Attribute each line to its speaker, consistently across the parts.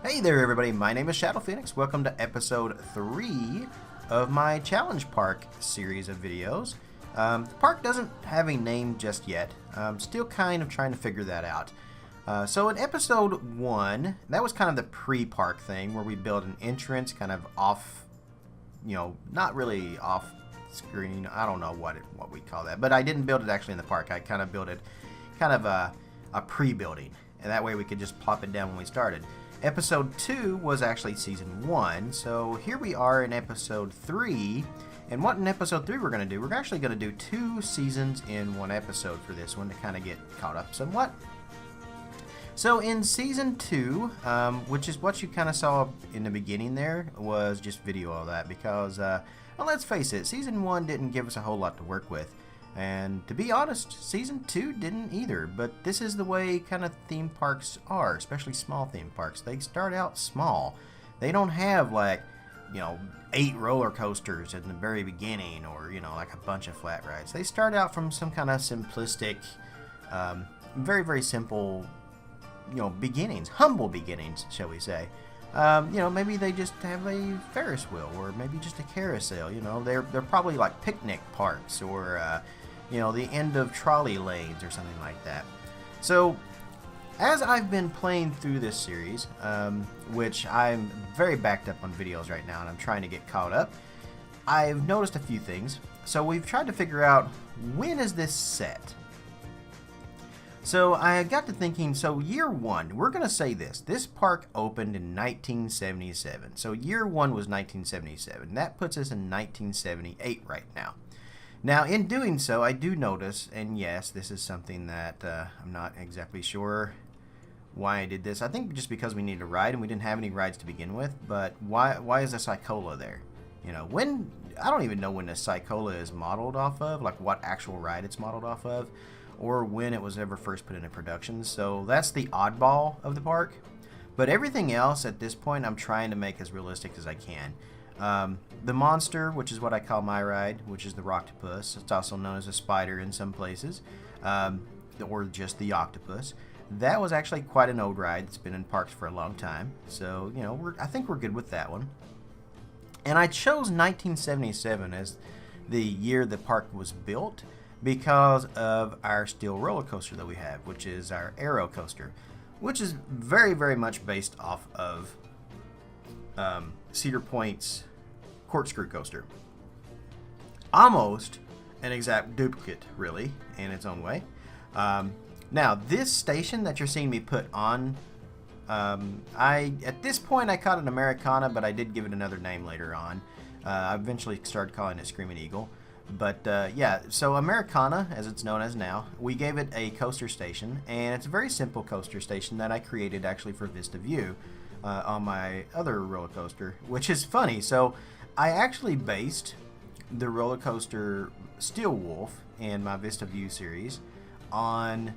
Speaker 1: Hey there everybody, my name is Shadow Phoenix. Welcome to episode 3 of my Challenge Park series of videos. The park doesn't have a name just yet. I'm still kind of trying to figure that out. So in episode 1, that was kind of the pre-park thing where we built an entrance kind of off, not really off screen. I don't know what we call that, but I didn't build it actually in the park. I kind of built it kind of a pre-building, and that way we could just plop it down when we started. Episode 2 was actually Season 1, so here we are in Episode 3, and what in Episode 3 we're going to do, we're actually going to do 2 seasons in one episode for this one to kind of get caught up somewhat. So in Season 2, which is what you kind of saw in the beginning there, was just video of that because, well, let's face it, Season 1 didn't give us a whole lot to work with. And to be honest, Season 2 didn't either, but this is the way kind of theme parks are, especially small theme parks. They start out small. They don't have like, 8 roller coasters in the very beginning or, like a bunch of flat rides. They start out from some kind of simplistic, very, very simple, beginnings, humble beginnings, shall we say. Maybe they just have a Ferris wheel or maybe just a carousel, they're probably like picnic parks or, the end of trolley lanes or something like that. So, as I've been playing through this series, which I'm very backed up on videos right now and I'm trying to get caught up, I've noticed a few things. So we've tried to figure out, when is this set? So I got to thinking, so year 1, we're going to say this park opened in 1977. So year 1 was 1977. That puts us in 1978 right now. Now, in doing so, I do notice, and yes, this is something that I'm not exactly sure why I did this. I think just because we needed a ride, and we didn't have any rides to begin with, but why is a Cycola there? I don't even know when the Cycola is modeled off of, like what actual ride it's modeled off of, or when it was ever first put into production. So that's the oddball of the park. But everything else at this point, I'm trying to make as realistic as I can. The monster, which is what I call my ride, which is the Rocktopus. It's also known as a spider in some places, or just the octopus. That was actually quite an old ride. It's been in parks for a long time. So, I think we're good with that one. And I chose 1977 as the year the park was built because of our steel roller coaster that we have, which is our Aero coaster, which is very, very much based off of Cedar Point's corkscrew coaster. Almost an exact duplicate, really, in its own way. Now, this station that you're seeing me put on, at this point I called it Americana, but I did give it another name later on. I eventually started calling it Screaming Eagle. But yeah, so Americana, as it's known as now, we gave it a coaster station, and it's a very simple coaster station that I created actually for Vista View on my other roller coaster, which is funny. So I actually based the roller coaster Steel Wolf in my Vista View series on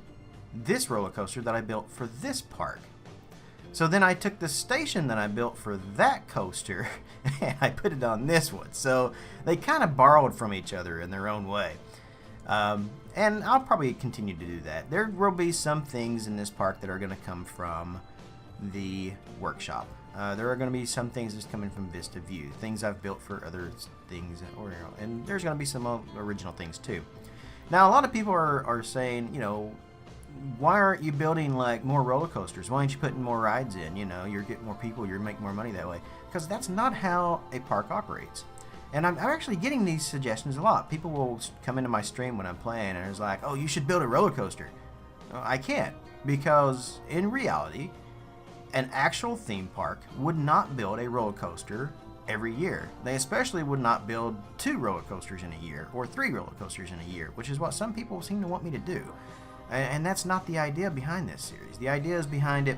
Speaker 1: this roller coaster that I built for this park. So then I took the station that I built for that coaster and I put it on this one. So they kind of borrowed from each other in their own way. And I'll probably continue to do that. There will be some things in this park that are going to come from the workshop. There are going to be some things that's coming from Vista View, things I've built for other things, and there's going to be some original things too. Now, a lot of people are saying, why aren't you building like more roller coasters? Why aren't you putting more rides in? You're getting more people, you're making more money that way. Because that's not how a park operates. And I'm actually getting these suggestions a lot. People will come into my stream when I'm playing and it's like, oh, you should build a roller coaster. I can't, because in reality, an actual theme park would not build a roller coaster every year. They especially would not build 2 roller coasters in a year or 3 roller coasters in a year, which is what some people seem to want me to do. And that's not the idea behind this series. The idea behind it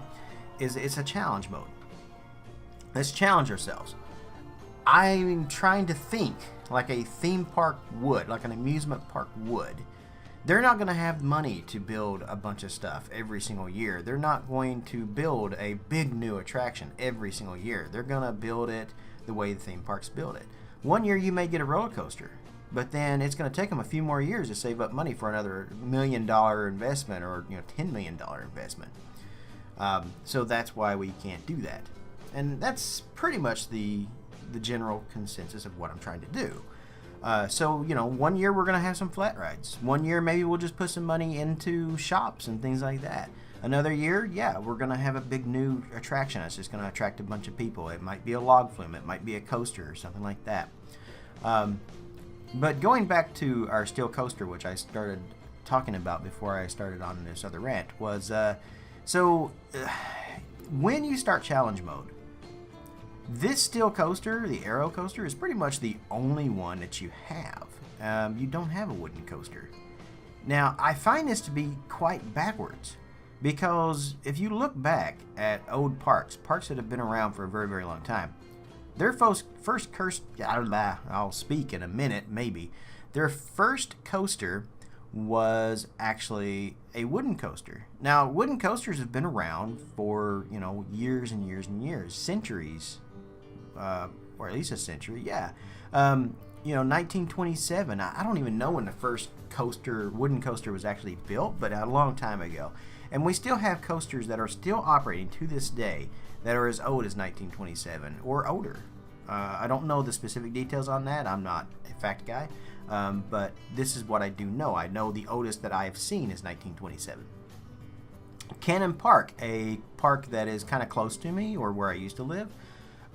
Speaker 1: is it's a challenge mode. Let's challenge ourselves. I'm trying to think like a theme park would, like an amusement park would. They're not going to have money to build a bunch of stuff every single year. They're not going to build a big new attraction every single year. They're going to build it the way the theme parks build it. One year you may get a roller coaster, but then it's going to take them a few more years to save up money for another $1 million investment or $10 million investment. So that's why we can't do that. And that's pretty much the general consensus of what I'm trying to do. So, you know, one year we're going to have some flat rides. One year maybe we'll just put some money into shops and things like that. Another year, yeah, we're going to have a big new attraction that's just going to attract a bunch of people. It might be a log flume. It might be a coaster or something like that. But going back to our steel coaster, which I started talking about before I started on this other rant, was when you start challenge mode, this steel coaster, the Aero coaster, is pretty much the only one that you have. You don't have a wooden coaster. Now, I find this to be quite backwards, because if you look back at old parks that have been around for a very, very long time, their first coaster, I'll speak in a minute, maybe, their first coaster was actually a wooden coaster. Now, wooden coasters have been around for, you know, years and years and years, centuries, or at least a century, yeah. You know, 1927, I don't even know when the first wooden coaster was actually built, but a long time ago. And we still have coasters that are still operating to this day that are as old as 1927 or older. I don't know the specific details on that. I'm not a fact guy. But this is what I do know. I know the oldest that I have seen is 1927. Cannon Park, a park that is kind of close to me, or where I used to live,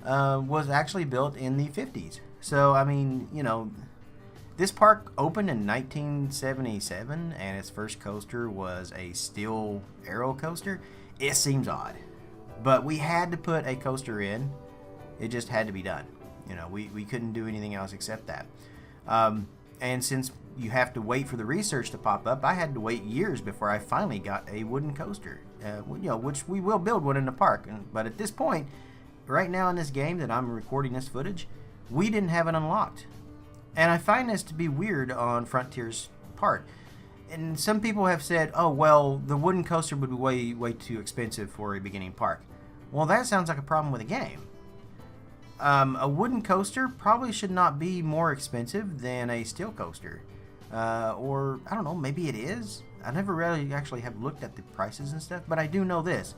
Speaker 1: was actually built in the 50s. So, I mean, you know, this park opened in 1977, and its first coaster was a steel Aero coaster. It seems odd, but we had to put a coaster in. It just had to be done. You know, we couldn't do anything else except that. And since you have to wait for the research to pop up, I had to wait years before I finally got a wooden coaster, you know, which we will build one in the park. But at this point, right now in this game that I'm recording this footage, we didn't have it unlocked. And I find this to be weird on Frontier's part. And some people have said, oh, well, the wooden coaster would be way too expensive for a beginning park. Well, that sounds like a problem with the game. A wooden coaster probably should not be more expensive than a steel coaster. Or, I don't know, maybe it is. I never really actually have looked at the prices and stuff, but I do know this.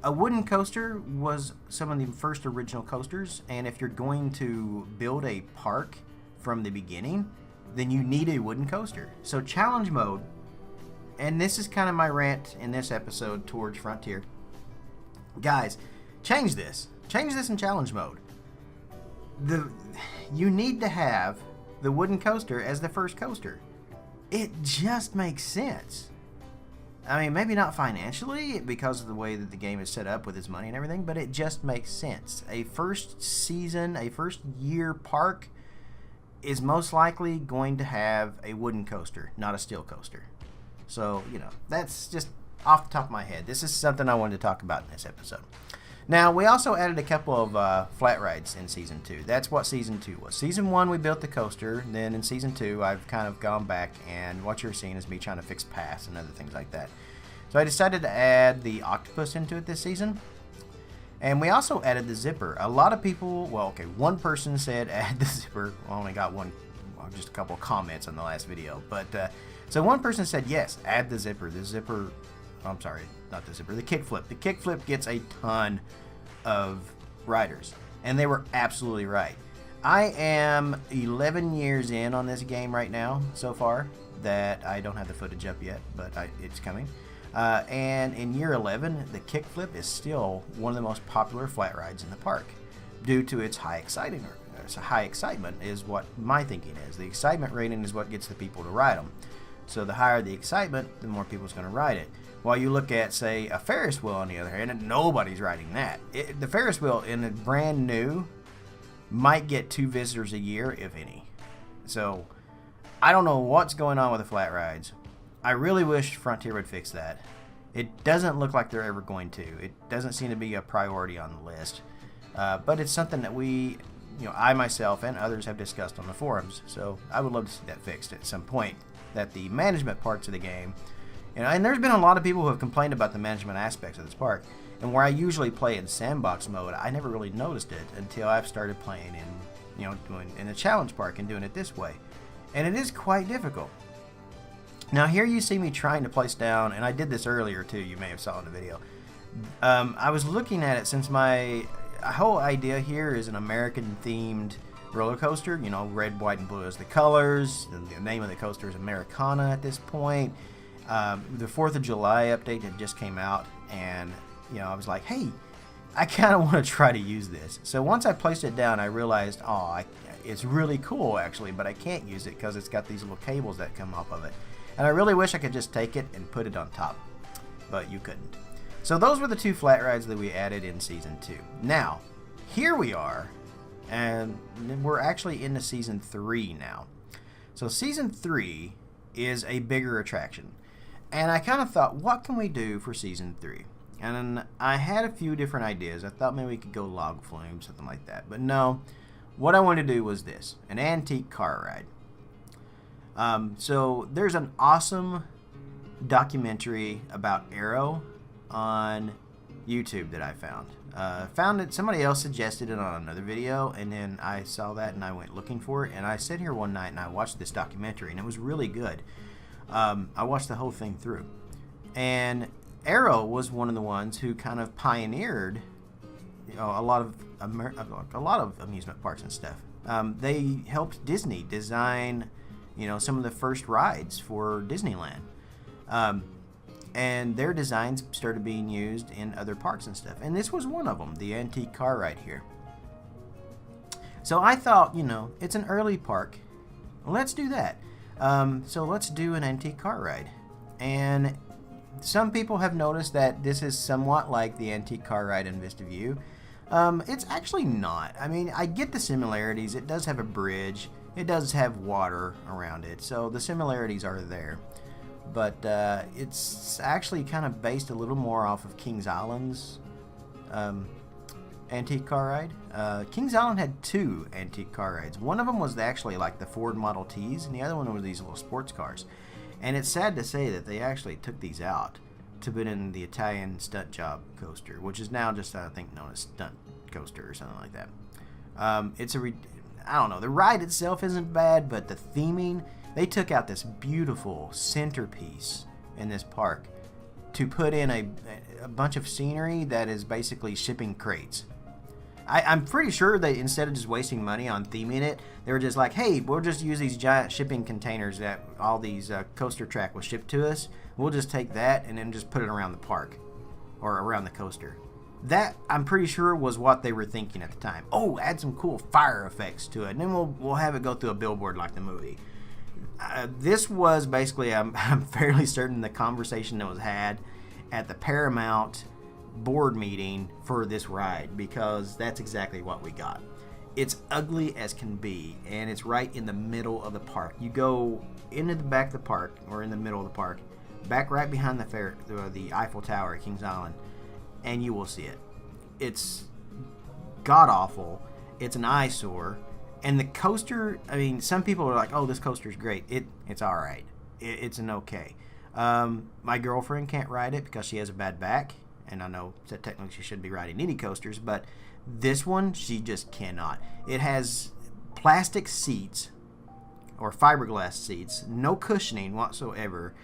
Speaker 1: A wooden coaster was some of the first original coasters, and if you're going to build a park from the beginning, then you need a wooden coaster. So challenge mode, and this is kind of my rant in this episode towards Frontier. Guys, change this. Change this in challenge mode. You need to have the wooden coaster as the first coaster. It just makes sense. I mean, maybe not financially because of the way that the game is set up with its money and everything, but it just makes sense. A first season, a first year park is most likely going to have a wooden coaster, not a steel coaster. So, you know, that's just off the top of my head. This is something I wanted to talk about in this episode. Now, we also added a couple of flat rides in Season 2. That's what Season 2 was. Season 1, we built the coaster. Then in Season 2, I've kind of gone back, and what you're seeing is me trying to fix paths and other things like that. So I decided to add the octopus into it this season. And we also added the zipper. A lot of people, well, okay, one person said add the zipper. I only got just a couple of comments on the last video. But, so one person said, yes, add the zipper. I'm sorry, not the zipper, the kickflip. The kickflip gets a ton of riders, and they were absolutely right. I am 11 years in on this game right now so far, that I don't have the footage up yet, but it's coming. And in year 11, the kickflip is still one of the most popular flat rides in the park due to its high excitement is what my thinking is. The excitement rating is what gets the people to ride them. So the higher the excitement, the more people's going to ride it. While you look at, say, a Ferris wheel on the other hand, and nobody's riding that. The Ferris wheel in a brand new might get 2 visitors a year, if any. So I don't know what's going on with the flat rides. I really wish Frontier would fix that. It doesn't look like they're ever going to. It doesn't seem to be a priority on the list. But it's something that I myself and others have discussed on the forums. So I would love to see that fixed at some point. That the management parts of the game, and there's been a lot of people who have complained about the management aspects of this park. And where I usually play in sandbox mode, I never really noticed it until I've started playing doing in the challenge park and doing it this way. And it is quite difficult. Now here you see me trying to place down, and I did this earlier too, you may have saw in the video, I was looking at it since my whole idea here is an American-themed roller coaster. You know, red, white, and blue is the colors. The name of the coaster is Americana at this point. The 4th of July update had just came out, and you know, I was like, hey, I kind of want to try to use this. So once I placed it down, I realized, it's really cool actually, but I can't use it because it's got these little cables that come off of it. And I really wish I could just take it and put it on top, but you couldn't. So those were the 2 flat rides that we added in Season 2. Now, here we are, and we're actually into Season 3 now. So Season 3 is a bigger attraction. And I kind of thought, what can we do for Season 3? And I had a few different ideas. I thought maybe we could go log flume, something like that. But no, what I wanted to do was this, an antique car ride. So there's an awesome documentary about Arrow on YouTube that I found it, somebody else suggested it on another video, and then I saw that and I went looking for it, and I sat here one night and I watched this documentary, and it was really good. I watched the whole thing through, and Arrow was one of the ones who kind of pioneered, you know, a lot of amusement parks and stuff. They helped Disney design, you know, some of the first rides for Disneyland. And their designs started being used in other parks and stuff. And this was one of them, the antique car ride here. So I thought, you know, it's an early park. Let's do that. So let's do an antique car ride. And some people have noticed that this is somewhat like the antique car ride in Vista View. It's actually not. I mean, I get the similarities. It does have a bridge. It does have water around it. So the similarities are there. But it's actually kind of based a little more off of Kings Island's antique car ride. Kings Island had 2 antique car rides. One of them was actually like the Ford Model Ts, and the other one was these little sports cars. And it's sad to say that they actually took these out to put in the Italian Stunt Job coaster, which is now just, I think, known as Stunt Coaster or something like that. I don't know, the ride itself isn't bad, but the theming, they took out this beautiful centerpiece in this park to put in a bunch of scenery that is basically shipping crates. I'm pretty sure that instead of just wasting money on theming it, they were just like, hey, we'll just use these giant shipping containers that all these coaster track will ship to us. We'll just take that and then just put it around the park or around the coaster. That, I'm pretty sure, was what they were thinking at the time. Oh, add some cool fire effects to it, and then we'll have it go through a billboard like the movie. This was basically, I'm fairly certain, the conversation that was had at the Paramount board meeting for this ride, because that's exactly what we got. It's ugly as can be, and it's right in the middle of the park. You go into the back of the park, or in the middle of the park, back right behind the Eiffel Tower at Kings Island, and you will see it. It's god-awful. It's an eyesore. And the coaster, I mean, some people are like, oh, this coaster's great. It's all right. It's an okay. My girlfriend can't ride it because she has a bad back. And I know that technically she should be riding any coasters, but this one, she just cannot. It has plastic seats, or fiberglass seats, no cushioning whatsoever,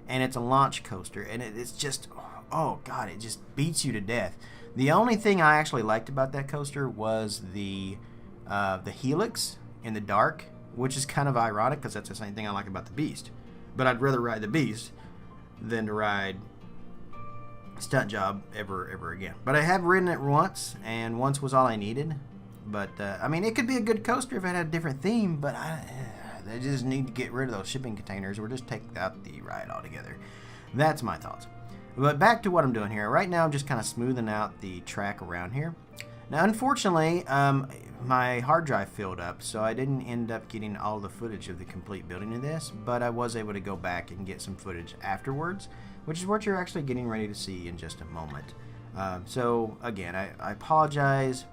Speaker 1: and it's a launch coaster, and it's just, oh God, it just beats you to death. The only thing I actually liked about that coaster was the helix in the dark, which is kind of ironic because that's the same thing I like about the Beast. But I'd rather ride the Beast than to ride Stunt Job ever again. But I have ridden it once, and once was all I needed. But I mean, it could be a good coaster if it had a different theme, but they just need to get rid of those shipping containers or just take out the ride altogether. That's my thoughts. But back to what I'm doing here. Right now I'm just kind of smoothing out the track around here. Now unfortunately, my hard drive filled up, so I didn't end up getting all the footage of the complete building of this, but I was able to go back and get some footage afterwards, which is what you're actually getting ready to see in just a moment. So again, I apologize.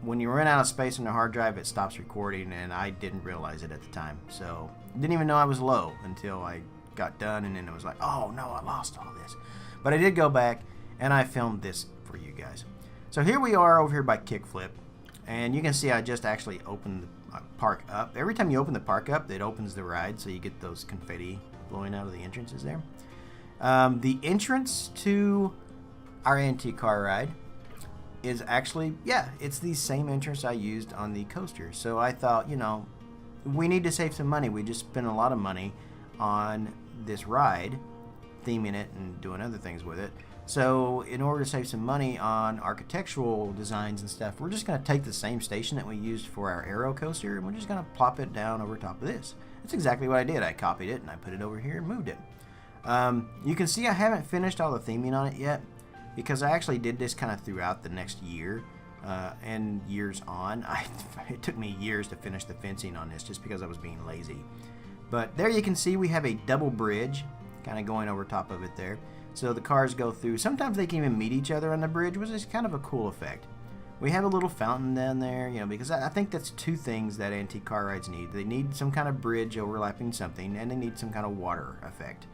Speaker 1: When you run out of space on the hard drive, it stops recording, and I didn't realize it at the time. So didn't even know I was low until I got done, and then it was like, oh no, I lost all this. But I did go back, and I filmed this for you guys. So here we are over here by Kickflip, and you can see I just actually opened the park up. Every time you open the park up, it opens the ride, so you get those confetti blowing out of the entrances there. The entrance to our antique car ride is actually, yeah, it's the same entrance I used on the coaster. So I thought, you know, we need to save some money. We just spent a lot of money on this ride, theming it and doing other things with it. So in order to save some money on architectural designs and stuff, we're just going to take the same station that we used for our Aero coaster, and we're just going to plop it down over top of this. That's exactly what I did. I copied it and I put it over here and moved it. You can see I haven't finished all the theming on it yet, because I actually did this kind of throughout the next year and years on. It took me years to finish the fencing on this just because I was being lazy. But there you can see we have a double bridge kind of going over top of it there. So the cars go through. Sometimes they can even meet each other on the bridge, which is kind of a cool effect. We have a little fountain down there, you know, because I think that's two things that antique car rides need. They need some kind of bridge overlapping something, and they need some kind of water effect.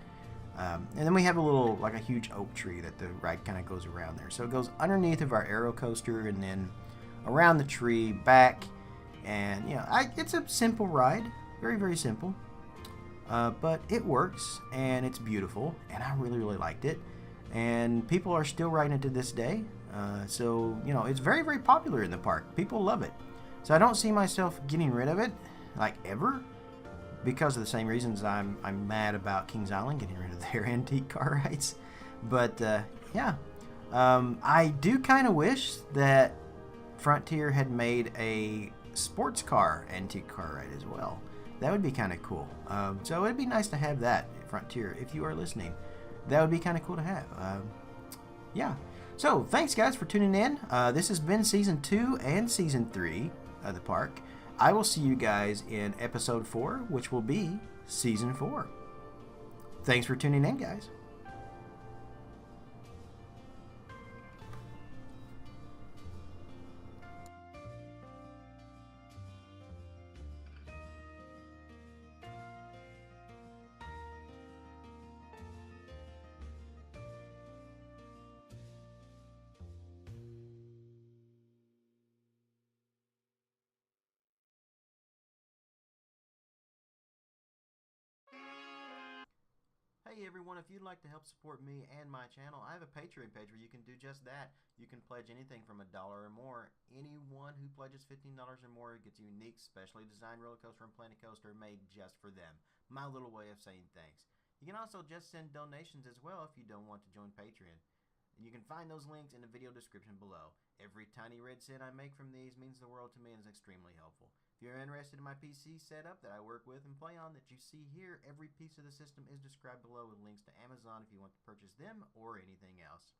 Speaker 1: And then we have a little, like a huge oak tree that the ride kind of goes around there. So it goes underneath of our Aero coaster and then around the tree, back, and, you know, it's a simple ride. Very, very simple. But it works, and it's beautiful, and I really, really liked it. And people are still riding it to this day. So, you know, it's very, very popular in the park. People love it. So I don't see myself getting rid of it, like, ever. Because of the same reasons I'm mad about Kings Island getting rid of their antique car rides. But, yeah. I do kind of wish that Frontier had made a sports car antique car ride as well. That would be kind of cool. So it'd be nice to have that, Frontier, if you are listening. That would be kind of cool to have. Yeah. So, thanks, guys, for tuning in. This has been Season 2 and Season 3 of the park. I will see you guys in Episode 4, which will be Season 4. Thanks for tuning in, guys. Hey everyone, if you'd like to help support me and my channel, I have a Patreon page where you can do just that. You can pledge anything from $1 or more. Anyone who pledges $15 or more gets a unique, specially designed roller coaster and Planet Coaster made just for them. My little way of saying thanks. You can also just send donations as well if you don't want to join Patreon. And you can find those links in the video description below. Every tiny red cent I make from these means the world to me and is extremely helpful. If you're interested in my PC setup that I work with and play on that you see here, every piece of the system is described below with links to Amazon if you want to purchase them or anything else.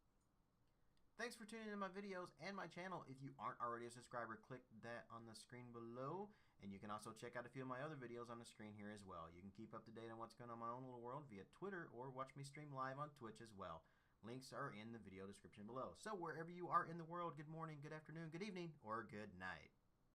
Speaker 1: Thanks for tuning in to my videos and my channel. If you aren't already a subscriber, click that on the screen below. And you can also check out a few of my other videos on the screen here as well. You can keep up to date on what's going on in my own little world via Twitter or watch me stream live on Twitch as well. Links are in the video description below. So wherever you are in the world, good morning, good afternoon, good evening, or good night.